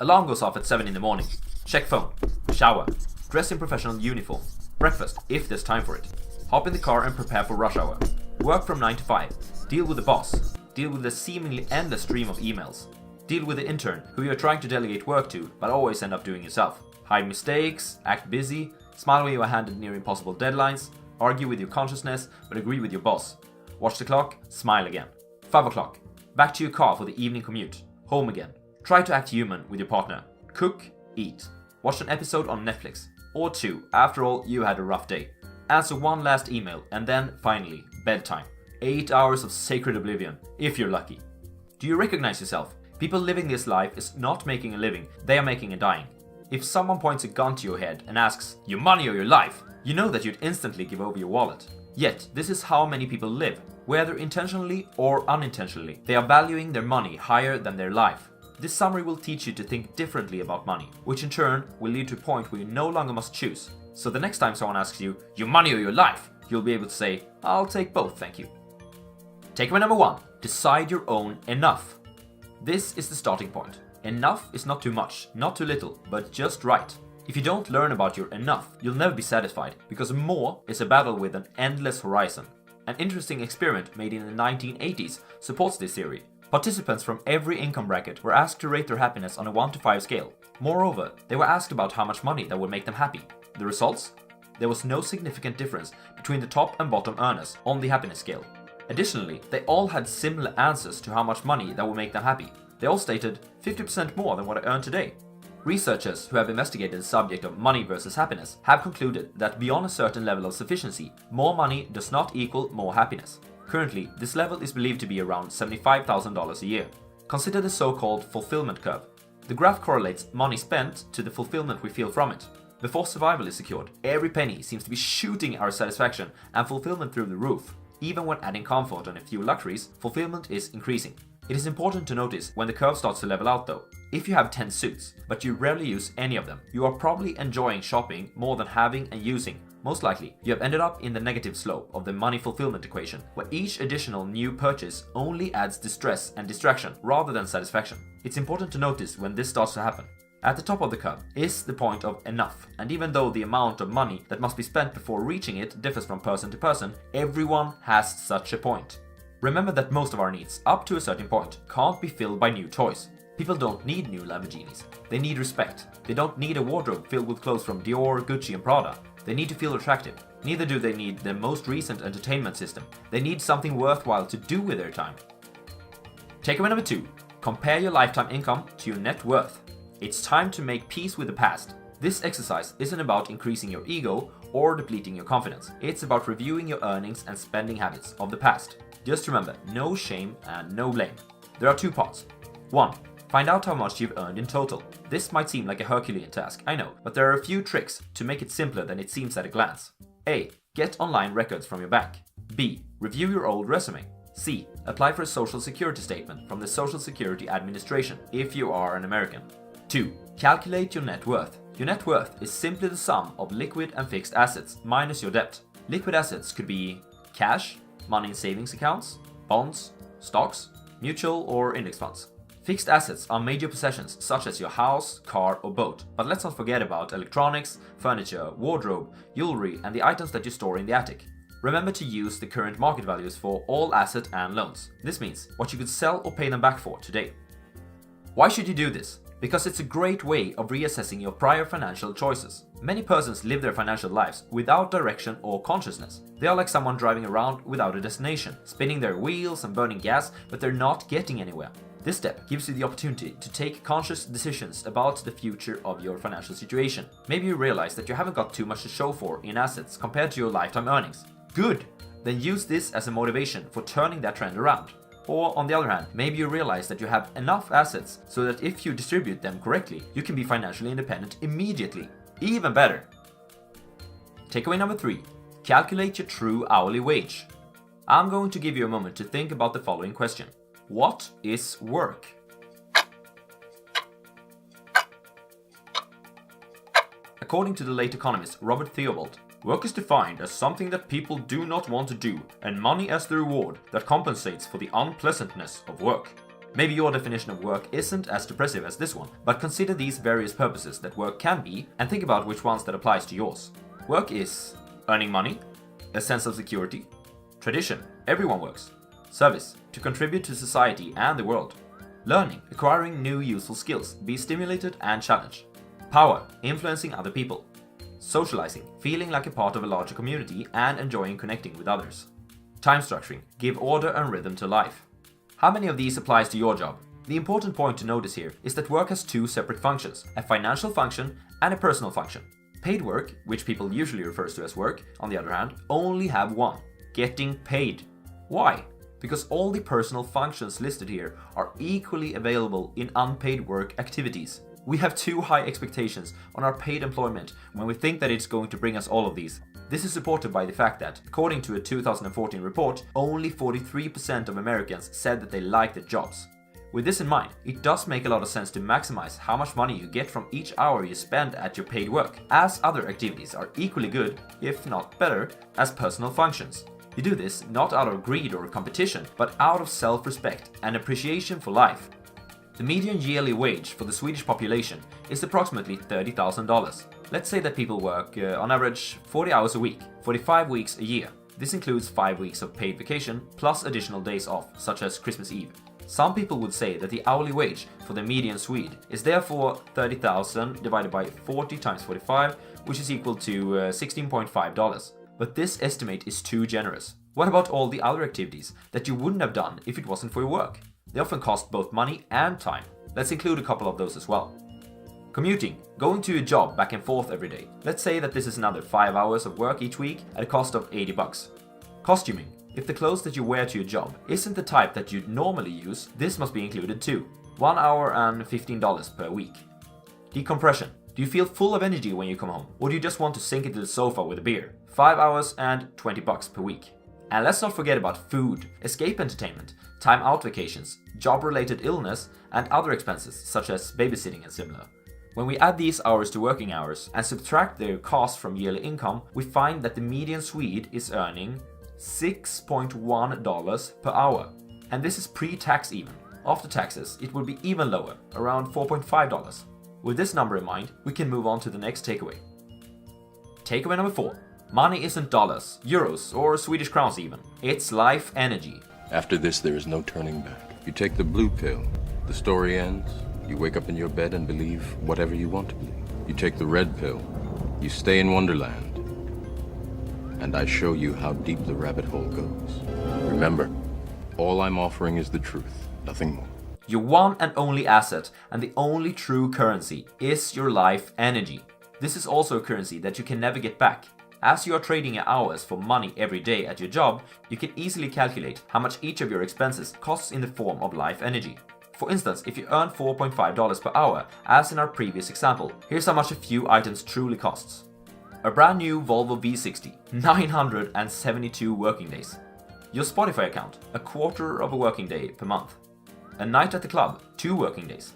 Alarm goes off at 7 in the morning. Check phone. Shower. Dress in professional uniform. Breakfast, if there's time for it. Hop in the car and prepare for rush hour. Work from 9 to 5. Deal with the boss. Deal with the seemingly endless stream of emails. Deal with the intern who you're trying to delegate work to but always end up doing yourself. Hide mistakes, act busy, smile when you are handed near impossible deadlines, argue with your consciousness but agree with your boss. Watch the clock, smile again. 5 o'clock. Back to your car for the evening commute. Home again. Try to act human with your partner. Cook, eat. Watch an episode on Netflix. Or 2, after all, you had a rough day. Answer one last email and then, finally, bedtime. 8 hours of sacred oblivion, if you're lucky. Do you recognize yourself? People living this life is not making a living, they are making a dying. If someone points a gun to your head and asks, your money or your life, you know that you'd instantly give over your wallet. Yet, this is how many people live. Whether intentionally or unintentionally, they are valuing their money higher than their life. This summary will teach you to think differently about money, which in turn will lead to a point where you no longer must choose. So the next time someone asks you, your money or your life, you'll be able to say, I'll take both, thank you. Takeaway number 1. Decide your own enough. This is the starting point. Enough is not too much, not too little, but just right. If you don't learn about your enough, you'll never be satisfied, because more is a battle with an endless horizon. An interesting experiment made in the 1980s supports this theory. Participants from every income bracket were asked to rate their happiness on a 1 to 5 scale. Moreover, they were asked about how much money that would make them happy. The results? There was no significant difference between the top and bottom earners on the happiness scale. Additionally, they all had similar answers to how much money that would make them happy. They all stated 50% more than what I earn today. Researchers who have investigated the subject of money versus happiness have concluded that beyond a certain level of sufficiency, more money does not equal more happiness. Currently, this level is believed to be around $75,000 a year. Consider the so-called fulfillment curve. The graph correlates money spent to the fulfillment we feel from it. Before survival is secured, every penny seems to be shooting our satisfaction and fulfillment through the roof. Even when adding comfort and a few luxuries, fulfillment is increasing. It is important to notice when the curve starts to level out though. If you have 10 suits, but you rarely use any of them, you are probably enjoying shopping more than having and using. Most likely, you have ended up in the negative slope of the money fulfillment equation, where each additional new purchase only adds distress and distraction rather than satisfaction. It's important to notice when this starts to happen. At the top of the curve is the point of enough, and even though the amount of money that must be spent before reaching it differs from person to person, everyone has such a point. Remember that most of our needs, up to a certain point, can't be filled by new toys. People don't need new Lamborghinis. They need respect. They don't need a wardrobe filled with clothes from Dior, Gucci and Prada. They need to feel attractive. Neither do they need the most recent entertainment system. They need something worthwhile to do with their time. Takeaway number 2. Compare your lifetime income to your net worth. It's time to make peace with the past. This exercise isn't about increasing your ego or depleting your confidence. It's about reviewing your earnings and spending habits of the past. Just remember, no shame and no blame. There are 2 parts. 1. Find out how much you've earned in total. This might seem like a Herculean task, I know, but there are a few tricks to make it simpler than it seems at a glance. A. Get online records from your bank. B. Review your old resume. C. Apply for a social security statement from the Social Security Administration if you are an American. 2. Calculate your net worth. Your net worth is simply the sum of liquid and fixed assets minus your debt. Liquid assets could be cash, money in savings accounts, bonds, stocks, mutual or index funds. Fixed assets are major possessions such as your house, car or boat, but let's not forget about electronics, furniture, wardrobe, jewelry and the items that you store in the attic. Remember to use the current market values for all asset and loans. This means what you could sell or pay them back for today. Why should you do this? Because it's a great way of reassessing your prior financial choices. Many persons live their financial lives without direction or consciousness. They are like someone driving around without a destination, spinning their wheels and burning gas, but they're not getting anywhere. This step gives you the opportunity to take conscious decisions about the future of your financial situation. Maybe you realize that you haven't got too much to show for in assets compared to your lifetime earnings. Good! Then use this as a motivation for turning that trend around. Or on the other hand, maybe you realize that you have enough assets so that if you distribute them correctly, you can be financially independent immediately. Even better! Takeaway number 3. Calculate your true hourly wage. I'm going to give you a moment to think about the following question. What is work? According to the late economist Robert Theobald, work is defined as something that people do not want to do, and money as the reward that compensates for the unpleasantness of work. Maybe your definition of work isn't as depressive as this one, but consider these various purposes that work can be and think about which ones that applies to yours. Work is earning money, a sense of security, tradition, everyone works, service, to contribute to society and the world, learning, acquiring new useful skills, be stimulated and challenged, power, influencing other people, socializing, feeling like a part of a larger community and enjoying connecting with others, time structuring, give order and rhythm to life. How many of these applies to your job? The important point to notice here is that work has two separate functions, a financial function and a personal function. Paid work, which people usually refer to as work, on the other hand, only have one, getting paid. Why? Because all the personal functions listed here are equally available in unpaid work activities. We have too high expectations on our paid employment when we think that it's going to bring us all of these. This is supported by the fact that, according to a 2014 report, only 43% of Americans said that they like their jobs. With this in mind, it does make a lot of sense to maximize how much money you get from each hour you spend at your paid work, as other activities are equally good, if not better, as personal functions. You do this not out of greed or competition, but out of self-respect and appreciation for life. The median yearly wage for the Swedish population is approximately $30,000. Let's say that people work on average 40 hours a week, 45 weeks a year. This includes 5 weeks of paid vacation plus additional days off, such as Christmas Eve. Some people would say that the hourly wage for the median Swede is therefore 30,000 divided by 40 times 45, which is equal to $16.5. But this estimate is too generous. What about all the other activities that you wouldn't have done if it wasn't for your work? They often cost both money and time. Let's include a couple of those as well. Commuting, going to your job back and forth every day. Let's say that this is another 5 hours of work each week at a cost of $80. Costuming, if the clothes that you wear to your job isn't the type that you'd normally use, this must be included too. 1 hour and $15 per week. Decompression, do you feel full of energy when you come home, or do you just want to sink into the sofa with a beer? 5 hours and $20 per week. And let's not forget about food, escape entertainment, time out vacations, job-related illness, and other expenses such as babysitting and similar. When we add these hours to working hours and subtract their cost from yearly income, we find that the median Swede is earning $6.1 per hour. And this is pre-tax even. After taxes, it will be even lower, around $4.5. With this number in mind, we can move on to the next takeaway. Takeaway number 4. Money isn't dollars, euros, or Swedish crowns even. It's life energy. After this, there is no turning back. You take the blue pill, the story ends. You wake up in your bed and believe whatever you want to believe. You take the red pill, you stay in Wonderland, and I show you how deep the rabbit hole goes. Remember, all I'm offering is the truth, nothing more. Your one and only asset and the only true currency is your life energy. This is also a currency that you can never get back. As you are trading your hours for money every day at your job, you can easily calculate how much each of your expenses costs in the form of life energy. For instance, if you earn $4.5 per hour, as in our previous example, here's how much a few items truly costs. A brand new Volvo V60, 972 working days. Your Spotify account, a quarter of a working day per month. A night at the club, 2 working days.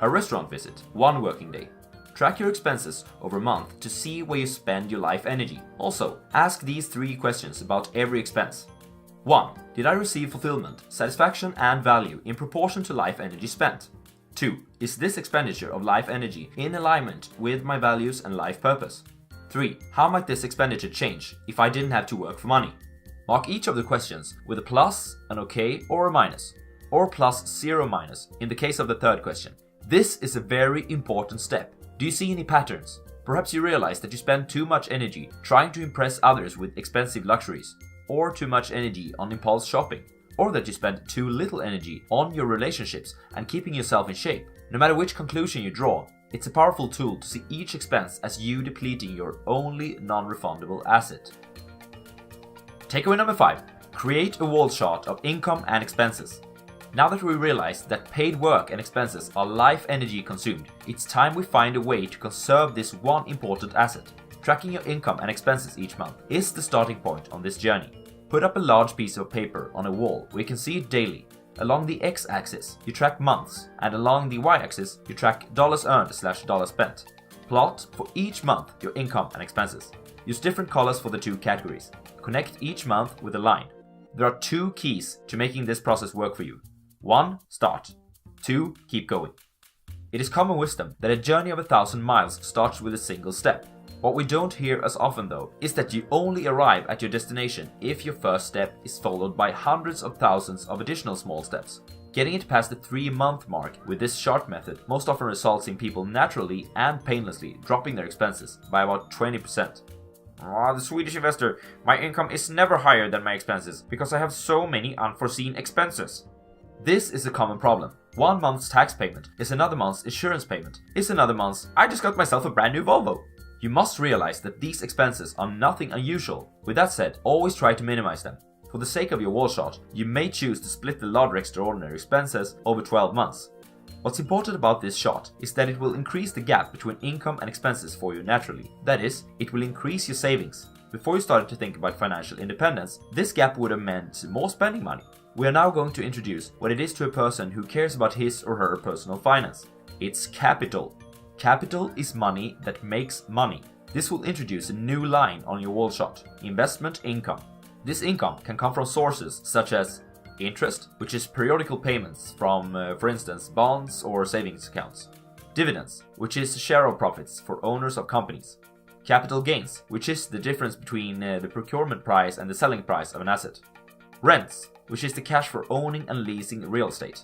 A restaurant visit, 1 working day. Track your expenses over a month to see where you spend your life energy. Also, ask these 3 questions about every expense. 1. Did I receive fulfillment, satisfaction and value in proportion to life energy spent? 2. Is this expenditure of life energy in alignment with my values and life purpose? 3. How might this expenditure change if I didn't have to work for money? Mark each of the questions with a plus, an okay or a minus, or plus 0 minus in the case of the third question. This is a very important step. Do you see any patterns? Perhaps you realize that you spend too much energy trying to impress others with expensive luxuries, or too much energy on impulse shopping, or that you spend too little energy on your relationships and keeping yourself in shape. No matter which conclusion you draw, it's a powerful tool to see each expense as you depleting your only non-refundable asset. Takeaway number 5. Create a wall chart of income and expenses. Now that we realize that paid work and expenses are life energy consumed, it's time we find a way to conserve this one important asset. Tracking your income and expenses each month is the starting point on this journey. Put up a large piece of paper on a wall where you can see it daily. Along the x-axis, you track months, and along the y-axis, you track dollars earned/dollars spent. Plot for each month your income and expenses. Use different colors for the 2 categories. Connect each month with a line. There are 2 keys to making this process work for you. 1. Start. 2. Keep going. It is common wisdom that a journey of 1,000 miles starts with a single step. What we don't hear as often though is that you only arrive at your destination if your first step is followed by hundreds of thousands of additional small steps. Getting it past the 3-month mark with this short method most often results in people naturally and painlessly dropping their expenses by about 20%. The Swedish investor, my income is never higher than my expenses because I have so many unforeseen expenses. This is a common problem. 1 month's tax payment is another month's insurance payment, is another month's I just got myself a brand new Volvo. You must realize that these expenses are nothing unusual. With that said, always try to minimize them. For the sake of your wall shot, you may choose to split the larger extraordinary expenses over 12 months. What's important about this shot is that it will increase the gap between income and expenses for you naturally. That is, it will increase your savings. Before you started to think about financial independence, this gap would have meant more spending money. We are now going to introduce what it is to a person who cares about his or her personal finance. It's capital. Capital is money that makes money. This will introduce a new line on your wall shot: investment income. This income can come from sources such as interest, which is periodical payments from, for instance, bonds or savings accounts. Dividends, which is share of profits for owners of companies. Capital gains, which is the difference between the procurement price and the selling price of an asset. Rents, which is the cash for owning and leasing real estate.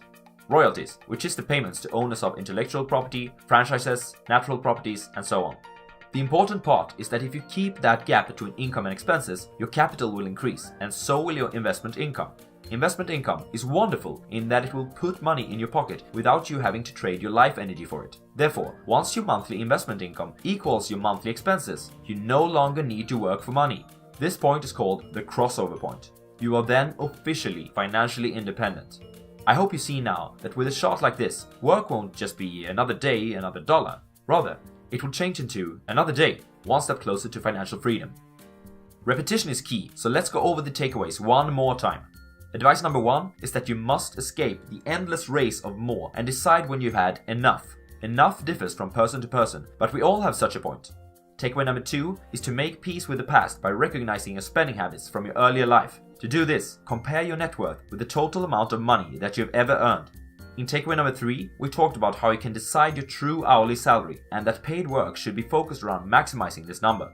Royalties, which is the payments to owners of intellectual property, franchises, natural properties, and so on. The important part is that if you keep that gap between income and expenses, your capital will increase, and so will your investment income. Investment income is wonderful in that it will put money in your pocket without you having to trade your life energy for it. Therefore, once your monthly investment income equals your monthly expenses, you no longer need to work for money. This point is called the crossover point. You are then officially financially independent. I hope you see now that with a shot like this, work won't just be another day, another dollar. Rather, it will change into another day, one step closer to financial freedom. Repetition is key, so let's go over the takeaways one more time. Advice number 1 is that you must escape the endless race of more and decide when you've had enough. Enough differs from person to person, but we all have such a point. Takeaway number 2 is to make peace with the past by recognizing your spending habits from your earlier life. To do this, compare your net worth with the total amount of money that you've ever earned. In takeaway number 3, we talked about how you can decide your true hourly salary and that paid work should be focused around maximizing this number.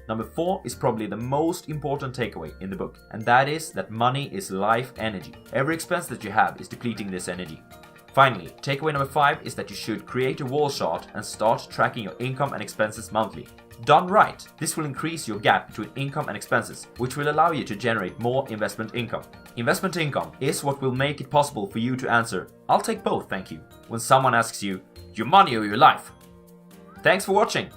Number 4 is probably the most important takeaway in the book, and that is that money is life energy. Every expense that you have is depleting this energy. Finally, takeaway number 5 is that you should create a wall chart and start tracking your income and expenses monthly. Done right, this will increase your gap between income and expenses, which will allow you to generate more investment income. Investment income is what will make it possible for you to answer, "I'll take both, thank you," when someone asks you, "Your money or your life?" Thanks for watching!